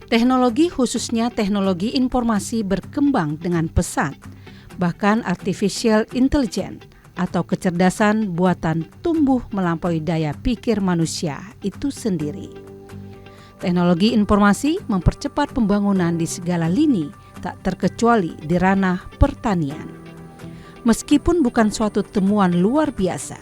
Teknologi khususnya teknologi informasi berkembang dengan pesat. Bahkan artificial intelligence atau kecerdasan buatan tumbuh melampaui daya pikir manusia itu sendiri. Teknologi informasi mempercepat pembangunan di segala lini, tak terkecuali di ranah pertanian. Meskipun bukan suatu temuan luar biasa,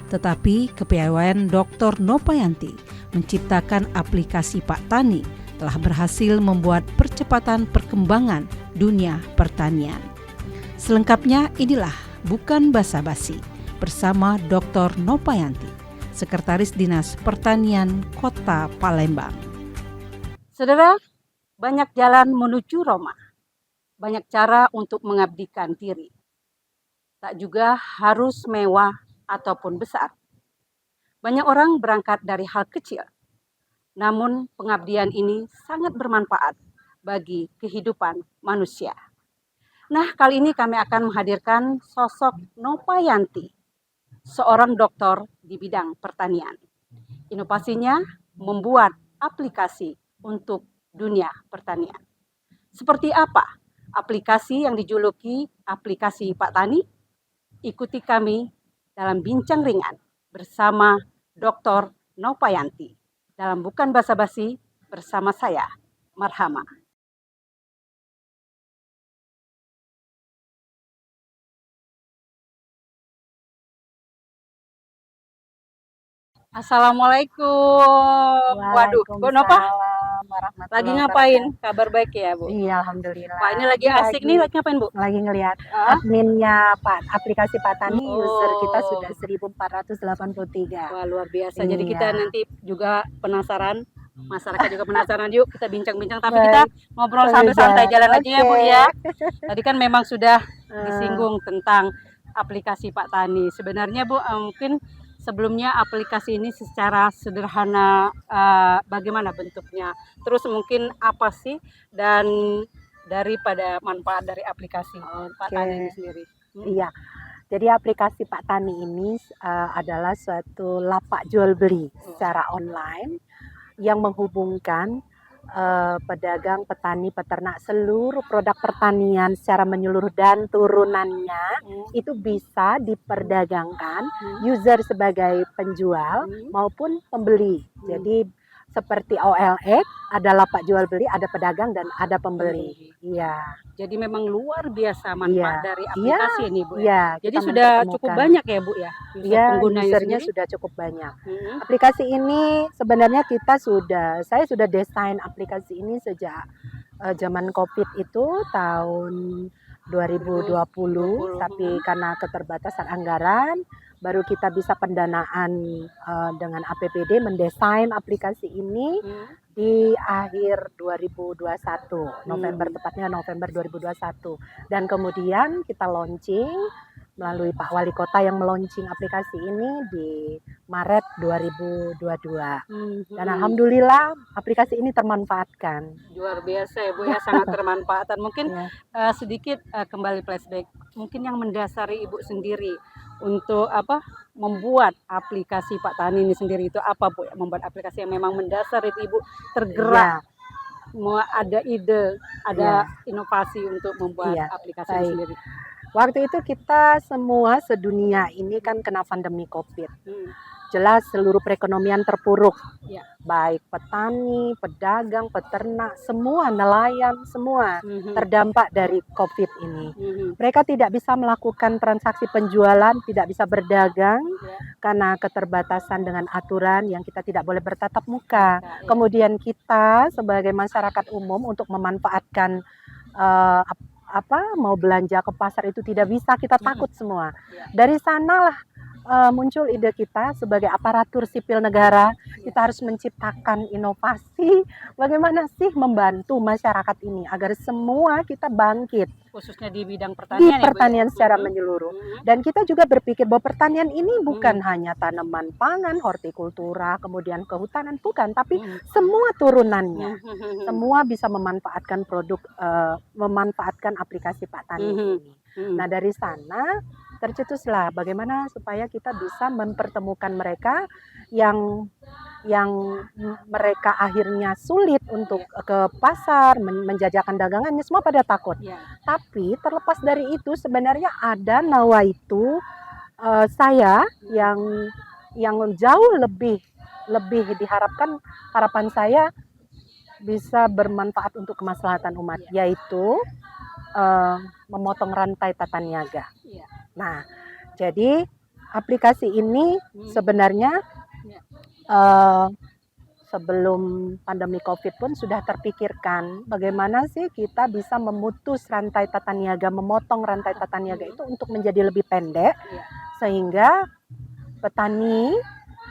tetapi kepiawaian Dr. Nopayanti menciptakan aplikasi Pak Tani telah berhasil membuat percepatan perkembangan dunia pertanian. Selengkapnya inilah Bukan Basa-basi bersama Dr. Nopayanti, Sekretaris Dinas Pertanian Kota Palembang. Saudara, banyak jalan menuju Roma, banyak cara untuk mengabdikan diri. Tak juga harus mewah ataupun besar. Banyak orang berangkat dari hal kecil, namun pengabdian ini sangat bermanfaat bagi kehidupan manusia. Nah, kali ini kami akan menghadirkan sosok Nopayanti, seorang dokter di bidang pertanian. Inovasinya membuat aplikasi untuk dunia pertanian. Seperti apa aplikasi yang dijuluki aplikasi Pak Tani? Ikuti kami dalam bincang ringan bersama Dr. Nopayanti dalam Bukan Basa-basi bersama saya, Marhama. Assalamualaikum. Waduh, Bu Nopa, lagi ngapain? Kabar baik ya, Bu? Iya, alhamdulillah. Wah, ini lagi asik nih, lagi ngapain, Bu? Lagi ngelihat adminnya Pak aplikasi Pak Tani, user kita sudah 1483. Wah, luar biasa. Iya. Jadi kita nanti juga penasaran, masyarakat juga penasaran. Yuk kita bincang-bincang, tapi kita ngobrol sambil santai jalan aja ya, Bu ya. Tadi kan memang sudah disinggung tentang aplikasi Pak Tani. Sebenarnya, Bu, mungkin sebelumnya aplikasi ini secara sederhana bagaimana bentuknya, terus mungkin apa sih dan daripada manfaat dari aplikasi Pak Tani ini sendiri. Iya, jadi aplikasi Pak Tani ini adalah suatu lapak jual beli secara online yang menghubungkan pedagang, petani, peternak, seluruh produk pertanian secara menyeluruh dan turunannya itu bisa diperdagangkan user sebagai penjual maupun pembeli. Jadi seperti OLX, ada lapak jual beli, ada pedagang dan ada pembeli. Iya. Jadi memang luar biasa manfaat dari aplikasi ini, Bu. Iya. Jadi sudah cukup banyak ya, Bu ya. Iya, usernya sudah cukup banyak. Aplikasi ini sebenarnya saya sudah desain aplikasi ini sejak zaman COVID itu tahun 2020, tapi karena keterbatasan anggaran baru kita bisa pendanaan dengan APBD mendesain aplikasi ini di akhir 2021, November, tepatnya November 2021. Dan kemudian kita launching melalui Pak Wali Kota yang meluncing aplikasi ini di Maret 2022. Dan alhamdulillah aplikasi ini termanfaatkan. Luar biasa ya, Bu ya, sangat termanfaatkan. Mungkin sedikit kembali flashback, mungkin yang mendasari Ibu sendiri untuk membuat aplikasi Pak Tani ini sendiri itu apa, Bu? Membuat aplikasi yang memang mendasar itu Ibu tergerak. Mau ada ide, ada inovasi untuk membuat aplikasi ini sendiri. Waktu itu kita semua sedunia ini kan kena pandemi COVID. Jelas seluruh perekonomian terpuruk. Baik petani, pedagang, peternak, semua nelayan, semua terdampak dari COVID ini. Mereka tidak bisa melakukan transaksi penjualan, tidak bisa berdagang karena keterbatasan dengan aturan yang kita tidak boleh bertatap muka. Kemudian kita sebagai masyarakat umum untuk memanfaatkan mau belanja ke pasar itu tidak bisa, kita takut semua. Dari sanalah muncul ide kita sebagai aparatur sipil negara, kita harus menciptakan inovasi bagaimana sih membantu masyarakat ini agar semua kita bangkit. Khususnya di bidang pertanian. Di pertanian secara menyeluruh. Dan kita juga berpikir bahwa pertanian ini bukan hanya tanaman pangan, hortikultura, kemudian kehutanan, bukan, tapi semua turunannya. Semua bisa memanfaatkan produk, memanfaatkan aplikasi Pak Tani ini. Nah, dari sana tercetuslah bagaimana supaya kita bisa mempertemukan mereka yang yang mereka akhirnya sulit untuk ke pasar, menjajakan dagangannya, semua pada takut. Tapi terlepas dari itu sebenarnya ada nawaitu saya yang jauh lebih diharapkan, harapan saya bisa bermanfaat untuk kemaslahatan umat, yaitu memotong rantai tata niaga. Nah, jadi aplikasi ini sebenarnya sebelum pandemi COVID pun sudah terpikirkan bagaimana sih kita bisa memutus rantai tata niaga, memotong rantai tata niaga itu untuk menjadi lebih pendek, sehingga petani,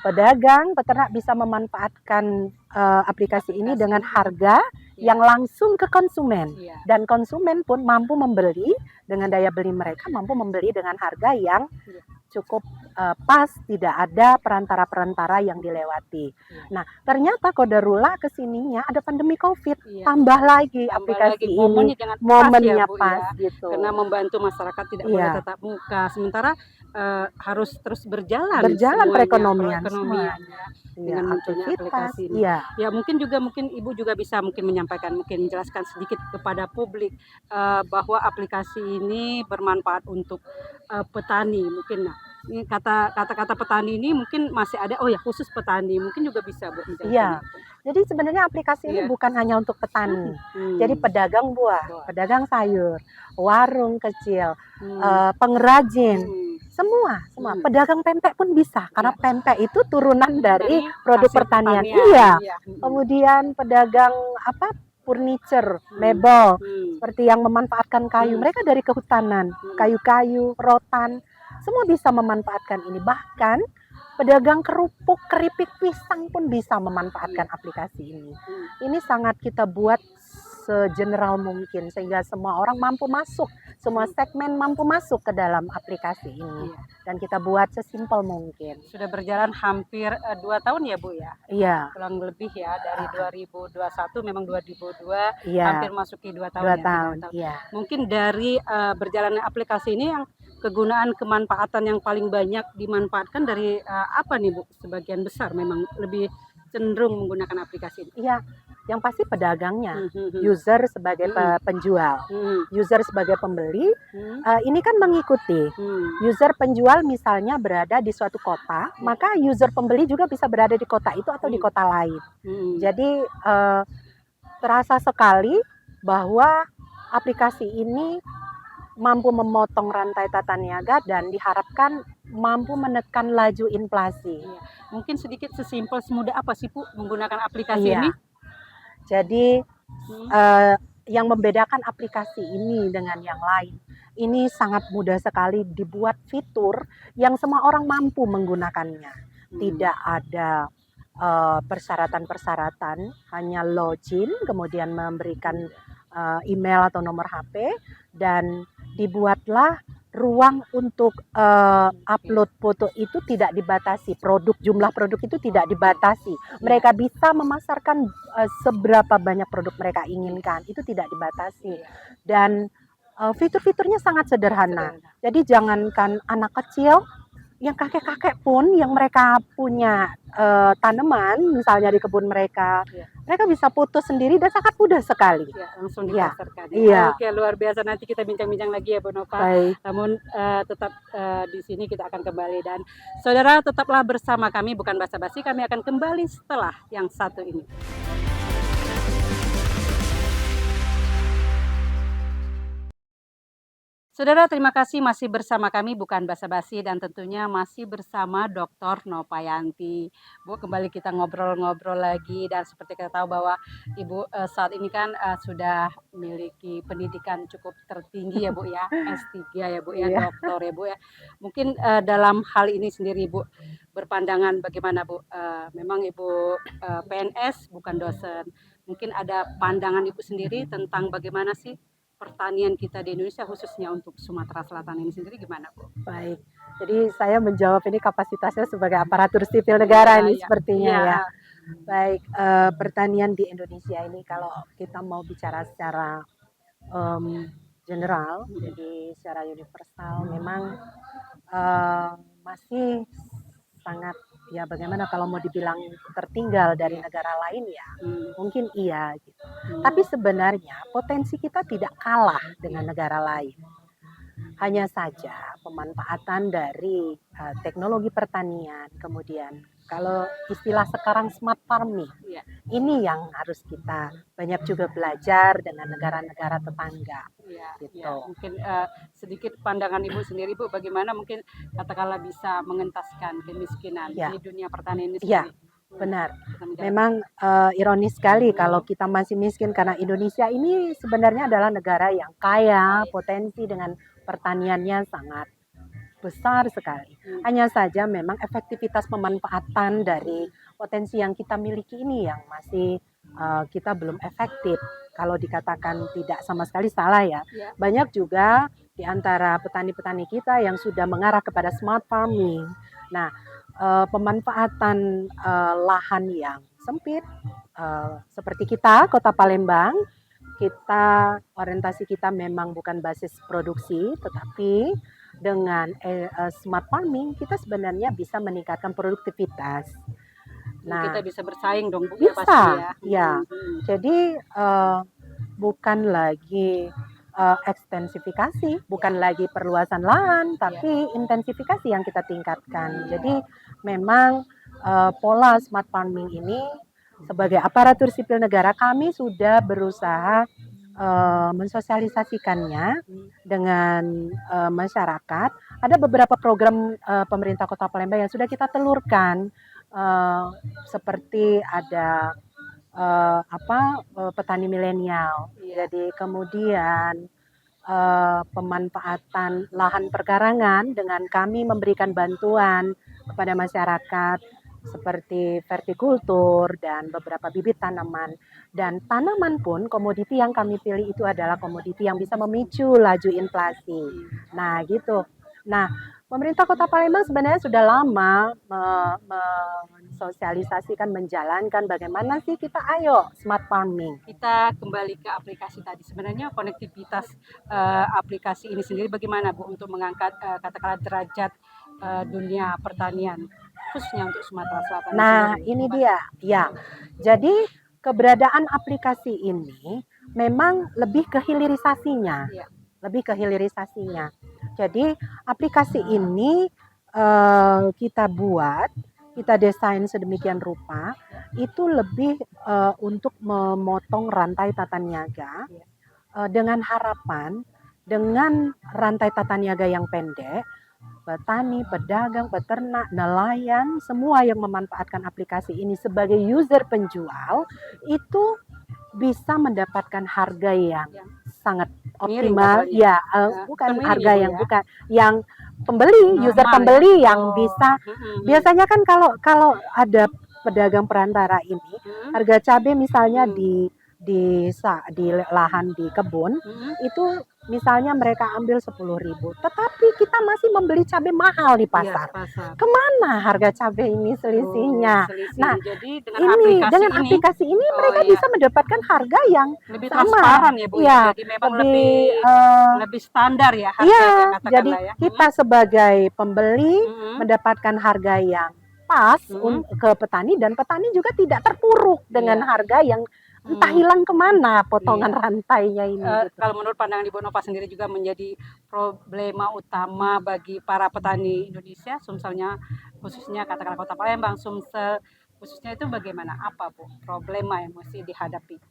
pedagang, peternak bisa memanfaatkan aplikasi ini dengan harga yang langsung ke konsumen, dan konsumen pun mampu membeli dengan daya beli mereka, mampu membeli dengan harga yang cukup pas, tidak ada perantara-perantara yang dilewati. Nah, ternyata Qadarullah kesininya ada pandemi COVID, tambah lagi aplikasi ini momennya pas, gitu. Karena membantu masyarakat tidak boleh tatap muka, sementara harus terus berjalan perekonomian dengan munculnya aplikasi ini. Ya mungkin Ibu juga bisa menyampaikan, menjelaskan sedikit kepada publik bahwa aplikasi ini bermanfaat untuk petani mungkin. Nah, ini kata-kata petani ini mungkin masih ada, khusus petani mungkin juga bisa menjelaskan. Iya. Jadi sebenarnya aplikasi ini bukan hanya untuk petani. Jadi pedagang buah, pedagang sayur, warung kecil, pengrajin, semua. Pedagang pempek pun bisa, karena pempek itu turunan dari produk pertanian. Kemudian pedagang furniture, mebel, seperti yang memanfaatkan kayu, mereka dari kehutanan, kayu-kayu, rotan, semua bisa memanfaatkan ini. Bahkan pedagang kerupuk, keripik pisang pun bisa memanfaatkan aplikasi ini. Ini sangat kita buat segeneral mungkin, sehingga semua orang mampu masuk, semua segmen mampu masuk ke dalam aplikasi ini. Dan kita buat sesimpel mungkin. Sudah berjalan hampir 2 tahun ya Bu ya? Iya. Kurang lebih ya, dari 2021 memang 2002 hampir masuki 2 tahun. 2 tahun. Iya. Mungkin dari berjalannya aplikasi ini yang kegunaan kemanfaatan yang paling banyak dimanfaatkan dari apa nih Bu? Sebagian besar memang lebih cenderung menggunakan aplikasi ini. Iya. Yang pasti pedagangnya, user sebagai penjual, user sebagai pembeli, ini kan mengikuti. User penjual misalnya berada di suatu kota, maka user pembeli juga bisa berada di kota itu atau di kota lain. Jadi terasa sekali bahwa aplikasi ini mampu memotong rantai tata niaga dan diharapkan mampu menekan laju inflasi. Mungkin sedikit sesimpel semudah apa sih Bu menggunakan aplikasi ini? Jadi yang membedakan aplikasi ini dengan yang lain, ini sangat mudah sekali dibuat fitur yang semua orang mampu menggunakannya. Tidak ada persyaratan-persyaratan, hanya login, kemudian memberikan email atau nomor HP, dan dibuatlah ruang untuk upload foto itu tidak dibatasi, jumlah produk itu tidak dibatasi. Mereka bisa memasarkan seberapa banyak produk mereka inginkan, itu tidak dibatasi. Dan fitur-fiturnya sangat sederhana. Jadi jangankan anak kecil, yang kakek-kakek pun yang mereka punya tanaman, misalnya di kebun mereka, mereka bisa foto sendiri dan sangat mudah sekali. Langsung dipasarkan. Oke, luar biasa. Nanti kita bincang-bincang lagi ya Bu Nova. Namun tetap di sini kita akan kembali, dan saudara tetaplah bersama kami, bukan basa-basi. Kami akan kembali setelah yang satu ini. Saudara, terima kasih masih bersama kami, bukan basa-basi, dan tentunya masih bersama Dr. Nopayanti. Bu, kembali kita ngobrol-ngobrol lagi, dan seperti kita tahu bahwa Ibu saat ini kan sudah memiliki pendidikan cukup tertinggi ya Bu ya, S3 ya Bu ya, doktor ya Bu ya. Mungkin dalam hal ini sendiri Bu berpandangan bagaimana Bu? Memang Ibu PNS bukan dosen. Mungkin ada pandangan Ibu sendiri tentang bagaimana sih pertanian kita di Indonesia, khususnya untuk Sumatera Selatan ini sendiri, gimana Bu? Baik, jadi saya menjawab ini kapasitasnya sebagai aparatur sipil negara ini sepertinya ya. Baik, pertanian di Indonesia ini kalau kita mau bicara secara general, jadi secara universal memang masih sangat ya bagaimana kalau mau dibilang tertinggal dari Iya. negara lain ya Hmm. mungkin iya gitu. Hmm. Tapi sebenarnya potensi kita tidak kalah dengan negara lain. Hanya saja pemanfaatan dari teknologi pertanian, kemudian kalau istilah sekarang smart farming, Iya. ini yang harus kita banyak juga belajar dengan negara-negara tetangga Iya, iya. gitu. Mungkin sedikit pandangan Ibu sendiri, Bu, bagaimana mungkin katakanlah bisa mengentaskan kemiskinan Ya, di dunia pertanian ini ya, sendiri? benar. Kita menjalankan. Memang ironis sekali kalau kita masih miskin karena Indonesia ini sebenarnya adalah negara yang kaya, potensi dengan pertaniannya sangat besar sekali. Hanya saja memang efektivitas pemanfaatan dari potensi yang kita miliki ini yang masih kita belum efektif. Kalau dikatakan tidak sama sekali salah ya. Ya. Banyak juga di antara petani-petani kita yang sudah mengarah kepada smart farming. Nah, pemanfaatan lahan yang sempit seperti kita Kota Palembang, kita orientasi kita memang bukan basis produksi, tetapi dengan smart farming kita sebenarnya bisa meningkatkan produktivitas. Nah, kita bisa bersaing dong, Bu, ya bisa, pasti ya. ya. Jadi bukan lagi ekstensifikasi, bukan lagi perluasan lahan, tapi intensifikasi yang kita tingkatkan. Jadi memang pola smart farming ini sebagai aparatur sipil negara kami sudah berusaha mensosialisasikannya dengan masyarakat. Ada beberapa program pemerintah Kota Palembang yang sudah kita telurkan, seperti ada petani milenial. Jadi kemudian pemanfaatan lahan perkarangan dengan kami memberikan bantuan kepada masyarakat seperti vertikultur dan beberapa bibit tanaman. Dan tanaman pun komoditi yang kami pilih itu adalah komoditi yang bisa memicu laju inflasi. Nah gitu. Nah, pemerintah Kota Palembang sebenarnya sudah lama mensosialisasikan, menjalankan bagaimana sih kita ayo smart farming. Kita kembali ke aplikasi tadi. Sebenarnya konektivitas aplikasi ini sendiri bagaimana, Bu, untuk mengangkat katakanlah derajat dunia pertanian khususnya untuk Sumatera Selatan. Nah, ini dia. Ya. Jadi keberadaan aplikasi ini memang lebih ke hilirisasinya. Lebih ke hilirisasinya. Jadi aplikasi ini kita buat, kita desain sedemikian rupa, itu lebih untuk memotong rantai tata niaga dengan harapan dengan rantai tata niaga yang pendek, petani, pedagang, peternak, nelayan, semua yang memanfaatkan aplikasi ini sebagai user penjual itu bisa mendapatkan harga yang sangat optimal. Ya, bukan harga yang bukan yang pembeli, normal, user pembeli ya? Yang bisa. Biasanya kan kalau ada pedagang perantara ini, harga cabai misalnya di lahan di kebun itu misalnya mereka ambil 10.000, tetapi kita masih membeli cabai mahal di pasar. Kemana harga cabai ini selisihnya? Nah, jadi dengan aplikasi ini mereka bisa mendapatkan harga yang lebih sama. Transparan ya, Bu. Ya, jadi memang lebih standar ya harganya. Iya, jadi ya. kita sebagai pembeli mendapatkan harga yang pas ke petani, dan petani juga tidak terpuruk dengan harga yang entah hilang kemana potongan rantainya ini. Gitu. Kalau menurut pandangan Ibu Nova sendiri juga menjadi problema utama bagi para petani Indonesia, Sumselnya khususnya katakanlah Kota Palembang, Sumsel khususnya itu bagaimana? Apa, Bu, problema yang mesti dihadapi?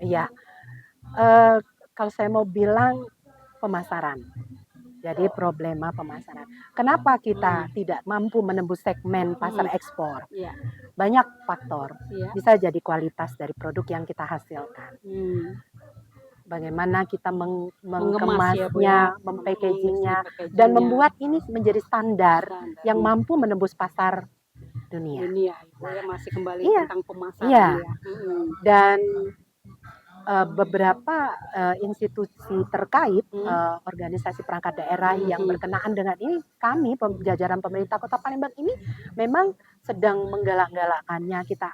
Iya, kalau saya mau bilang pemasaran. Jadi problema pemasaran. Kenapa kita tidak mampu menembus segmen pasar ekspor? Banyak faktor. Bisa jadi kualitas dari produk yang kita hasilkan. Bagaimana kita mengemasnya, mempackagingnya, dan membuat ini menjadi standar yang mampu menembus pasar dunia. Nah, masih kembali tentang pemasaran. Iya. Dan beberapa institusi terkait, organisasi perangkat daerah yang berkenaan dengan ini, kami jajaran pemerintah Kota Palembang ini memang sedang menggalak-galakkannya. Kita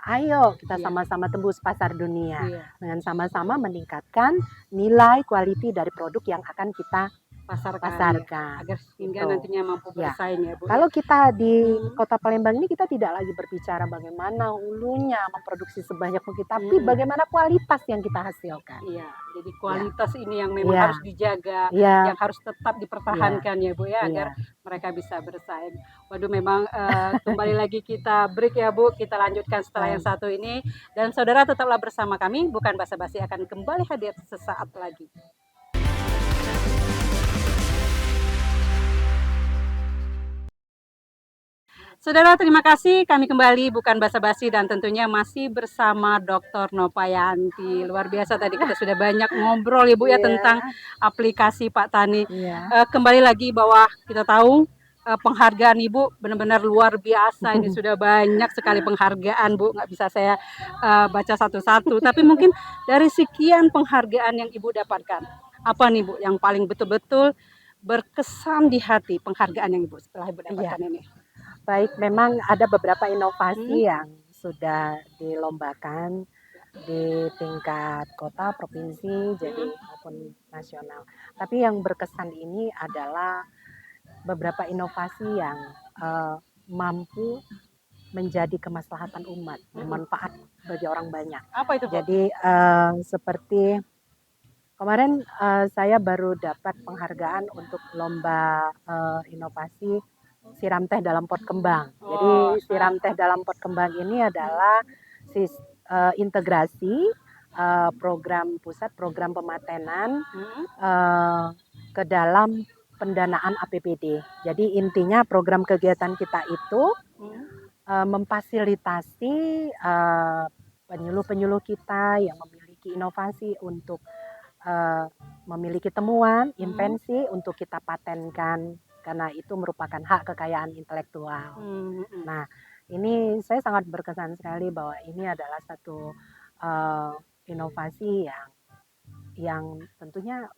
sama-sama tembus pasar dunia dengan sama-sama meningkatkan nilai quality dari produk yang akan kita pasarkan. agar sehingga Gitu. nantinya mampu Ya. bersaing ya Bu. Kalau kita di Hmm. Kota Palembang ini kita tidak lagi berbicara bagaimana hulunya memproduksi sebanyak mungkin, tapi Hmm. bagaimana kualitas yang kita hasilkan. Iya, jadi kualitas ini yang memang Iya. harus dijaga, Iya. yang harus tetap dipertahankan ya Bu ya, agar Iya. mereka bisa bersaing. Waduh memang kembali lagi kita break ya Bu, kita lanjutkan setelah yang satu ini. Dan saudara tetaplah bersama kami, bukan basa-basi akan kembali hadir sesaat lagi. Saudara, terima kasih. Kami kembali bukan basa-basi dan tentunya masih bersama Dr. Nopayanti. Luar biasa tadi kita sudah banyak ngobrol ya Bu ya tentang aplikasi Pak Tani. Kembali lagi bahwa kita tahu penghargaan Ibu benar-benar luar biasa. Ini sudah banyak sekali penghargaan Bu, nggak bisa saya baca satu-satu. Tapi mungkin dari sekian penghargaan yang Ibu dapatkan, apa nih Bu yang paling betul-betul berkesan di hati penghargaan yang Ibu setelah Ibu dapatkan ini? Baik, memang ada beberapa inovasi yang sudah dilombakan di tingkat kota, provinsi, jadi maupun nasional. Tapi yang berkesan ini adalah beberapa inovasi yang mampu menjadi kemaslahatan umat, bermanfaat bagi orang banyak. Apa itu Bu? Jadi seperti kemarin saya baru dapat penghargaan untuk lomba inovasi siram teh dalam pot kembang. Jadi siram teh dalam pot kembang ini adalah integrasi program pusat, program pematenan ke dalam pendanaan APBD. Jadi intinya program kegiatan kita itu memfasilitasi penyuluh-penyuluh kita yang memiliki inovasi untuk memiliki temuan, invensi untuk kita patenkan, karena itu merupakan hak kekayaan intelektual. Nah, ini saya sangat berkesan sekali bahwa ini adalah satu inovasi yang tentunya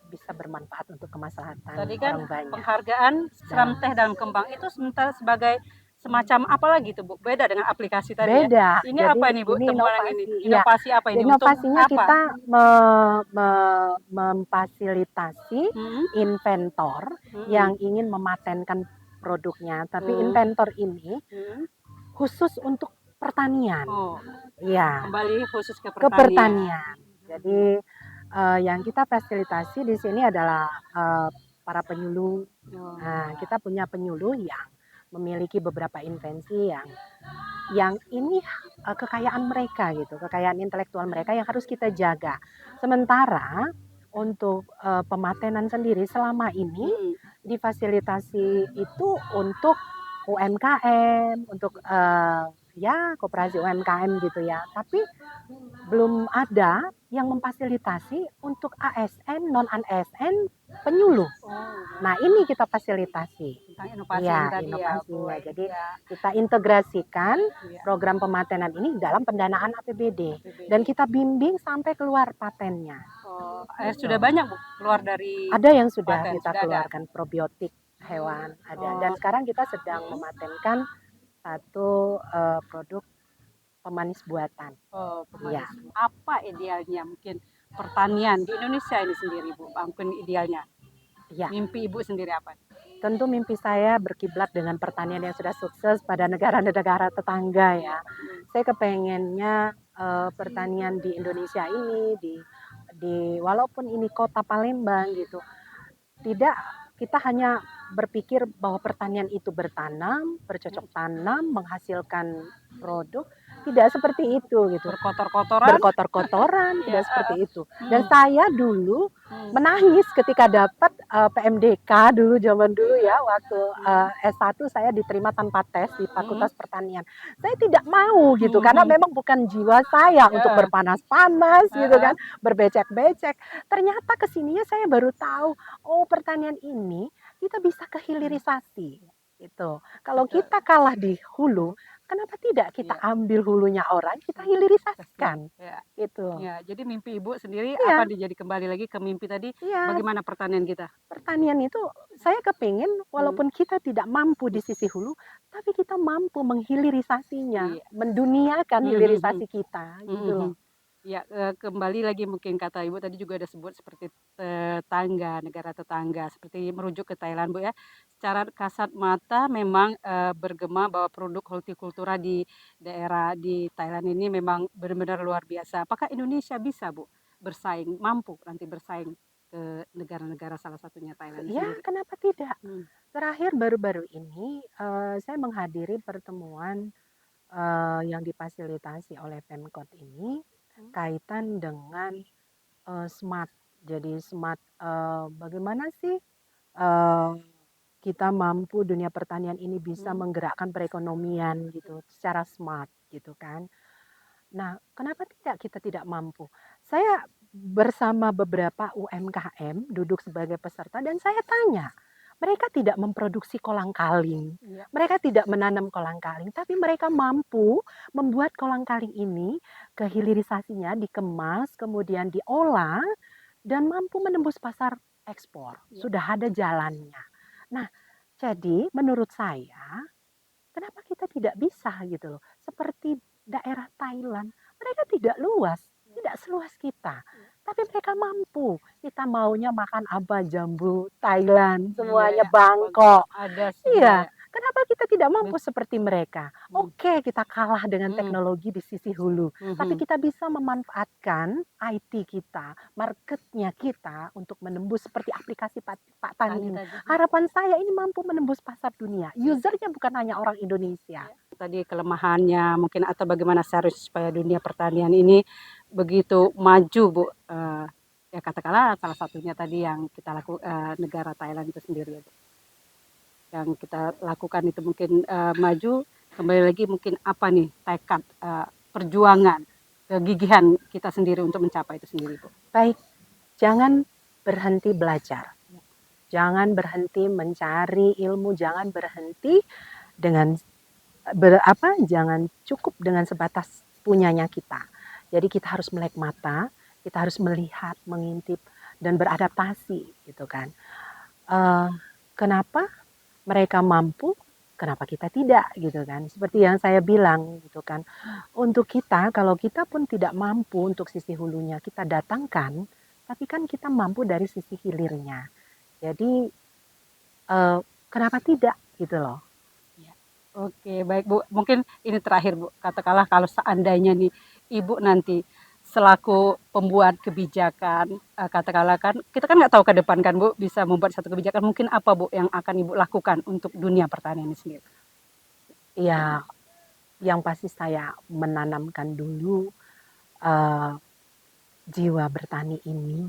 bisa bermanfaat untuk kemaslahatan Tadi kan orang banyak. Penghargaan siram teh dalam kembang itu sementara sebagai semacam apa lagi tuh Bu? Beda dengan aplikasi tadi Beda. ya? Ini apa nih Bu? Ini Temuan inovasi. ini? Inovasi apa ini? Inovasinya untuk apa? kita memfasilitasi inventor yang ingin mematenkan produknya. Tapi inventor ini khusus untuk pertanian. Ya. Kembali khusus ke pertanian. Jadi yang kita fasilitasi di sini adalah para penyuluh. Nah, kita punya penyuluh yang memiliki beberapa invensi yang ini kekayaan mereka gitu, kekayaan intelektual mereka yang harus kita jaga. Sementara untuk pematenan sendiri selama ini difasilitasi itu untuk UMKM, untuk ya koperasi UMKM gitu ya. Tapi belum ada yang memfasilitasi untuk ASN, non ASN penyuluh. Nah, ini kita fasilitasi. Tentang inovasi Ya, tadi inovasinya. ya. Jadi kita integrasikan program pematenan ini dalam pendanaan APBD dan kita bimbing sampai keluar patennya. Sudah banyak Bu keluar dari ada yang sudah paten, kita sudah keluarkan ada. Probiotik hewan ada. Dan sekarang kita sedang mematenkan satu produk pemanis buatan. Pemanis. Apa idealnya mungkin pertanian di Indonesia ini sendiri Bu? Mungkin idealnya. Mimpi Ibu sendiri apa? Tentu mimpi saya berkiblat dengan pertanian yang sudah sukses pada negara-negara tetangga ya. Saya kepengennya pertanian di Indonesia ini di walaupun ini kota Palembang gitu, tidak kita hanya berpikir bahwa pertanian itu bertanam, bercocok tanam, menghasilkan produk, tidak seperti itu gitu. Berkotor-kotoran, tidak seperti itu. Dan saya dulu menangis ketika dapat PMDK dulu zaman dulu ya, waktu S1 saya diterima tanpa tes di Fakultas Pertanian. Saya tidak mau gitu karena memang bukan jiwa saya untuk berpanas-panas gitu kan, berbecek-becek. Ternyata kesininya saya baru tahu, oh pertanian ini kita bisa ke hilirisasi gitu. Kalau kita kalah di hulu, kenapa tidak kita ambil hulunya orang, kita hilirisasikan gitu. Ya, jadi mimpi Ibu sendiri apa jadi kembali lagi ke mimpi tadi, bagaimana pertanian kita? Pertanian itu saya kepingin walaupun kita tidak mampu di sisi hulu, tapi kita mampu menghilirisasinya, menduniakan hilirisasi kita gitu loh. Ya, kembali lagi mungkin kata Ibu tadi juga ada sebut seperti negara tetangga, seperti merujuk ke Thailand, Bu, ya. Secara kasat mata memang, bergema bahwa produk hortikultura di daerah di Thailand ini memang benar-benar luar biasa. Apakah Indonesia bisa, Bu, bersaing, mampu nanti bersaing ke negara-negara salah satunya Thailand Ya, sendiri? kenapa tidak? Hmm. Terakhir baru-baru ini, saya menghadiri pertemuan, yang difasilitasi oleh Pemkot ini Hmm. kaitan dengan, smart. Jadi smart, bagaimana sih, eee, kita mampu dunia pertanian ini bisa Hmm. menggerakkan perekonomian gitu secara smart gitu kan. Nah, kenapa tidak kita tidak mampu? Saya bersama beberapa UMKM duduk sebagai peserta dan saya tanya, mereka tidak memproduksi kolang-kaling, Iya. mereka tidak menanam kolang-kaling, tapi mereka mampu membuat kolang-kaling ini kehilirisasinya dikemas, kemudian diolah dan mampu menembus pasar ekspor. Iya. Sudah ada jalannya. Nah, jadi menurut saya kenapa kita tidak bisa gitu loh? Seperti daerah Thailand, mereka tidak luas, tidak seluas kita. Iya. Tapi mereka mampu. Kita maunya makan apa? Jambu Thailand, Iya, semuanya ya, Bangkok Bangkok. ada semua Iya, ya. kenapa kita tidak mampu Bet seperti mereka? hmm. Oke, kita kalah dengan Hmm. teknologi di sisi hulu, tapi Mhm. kita bisa memanfaatkan IT kita, marketnya kita untuk menembus seperti aplikasi Pak Tani Tani ini. tadi. Harapan saya ini mampu menembus pasar dunia. Iya. Usernya bukan hanya orang Indonesia. Iya. Tadi kelemahannya mungkin atau bagaimana seharusnya supaya dunia pertanian ini begitu maju, Bu, ya katakanlah salah satunya tadi yang kita negara Thailand itu sendiri ya, Bu. Yang kita lakukan itu mungkin, maju, kembali lagi mungkin apa nih tekad, perjuangan, kegigihan kita sendiri untuk mencapai itu sendiri, Bu? Baik, jangan berhenti belajar. Jangan berhenti mencari ilmu, jangan berhenti dengan jangan cukup dengan sebatas punyanya kita. Jadi kita harus melek mata, kita harus melihat, mengintip dan beradaptasi gitu kan. Uh, Kenapa mereka mampu, kenapa kita tidak gitu kan. Seperti yang saya bilang gitu kan. Untuk kita, kalau kita pun tidak mampu untuk sisi hulunya kita datangkan, tapi kan kita mampu dari sisi hilirnya. Jadi kenapa tidak gitu loh. Ya. Oke, baik Bu. Mungkin ini terakhir Bu. Katakanlah kalau seandainya nih Ibu nanti selaku pembuat kebijakan, katakanlah kan kita kan nggak tahu ke depan kan Bu bisa membuat satu kebijakan. Mungkin apa Bu yang akan Ibu lakukan untuk dunia pertanian ini sendiri? Ya, yang pasti saya menanamkan dulu uh, jiwa bertani ini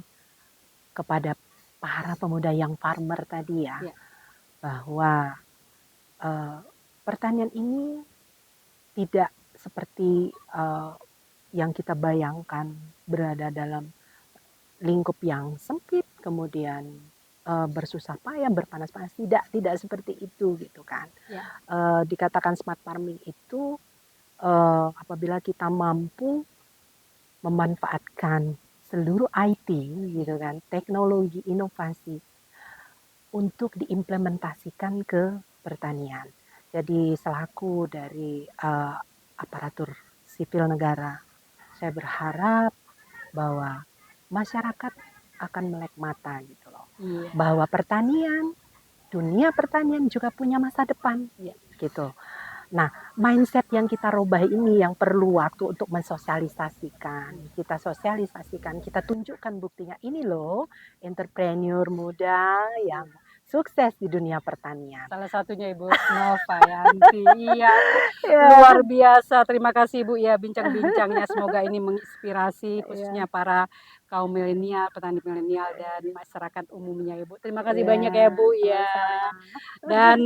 kepada para pemuda yang farmer tadi ya, Ya. bahwa uh, pertanian ini tidak seperti yang kita bayangkan berada dalam lingkup yang sempit, kemudian bersusah payah, berpanas-panas, tidak seperti itu gitu kan. Ya. Dikatakan smart farming itu apabila kita mampu memanfaatkan seluruh IT gitu kan, teknologi inovasi untuk diimplementasikan ke pertanian. Jadi selaku dari aparatur sipil negara, saya berharap bahwa masyarakat akan melek mata gitu loh. Iya. Bahwa pertanian, dunia pertanian juga punya masa depan Iya. gitu. Nah, mindset yang kita rubah ini yang perlu waktu untuk mensosialisasikan. Kita sosialisasikan, kita tunjukkan buktinya. Ini loh, entrepreneur muda yang sukses di dunia pertanian. Salah satunya Ibu Novayanti. Iya, luar Ya, biasa. Terima kasih Ibu ya bincang-bincangnya. Semoga ini menginspirasi ya, khususnya para kaum milenial, petani milenial dan masyarakat umumnya Ibu. Terima kasih ya, banyak ya Bu ya. sama-sama. Dan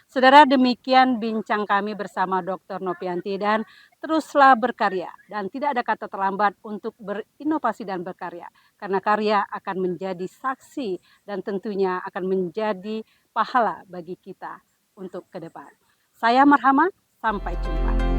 saudara demikian bincang kami bersama Dr. Nopianti dan teruslah berkarya dan tidak ada kata terlambat untuk berinovasi dan berkarya karena karya akan menjadi saksi dan tentunya akan menjadi pahala bagi kita untuk ke depan. Saya Marhama, sampai jumpa.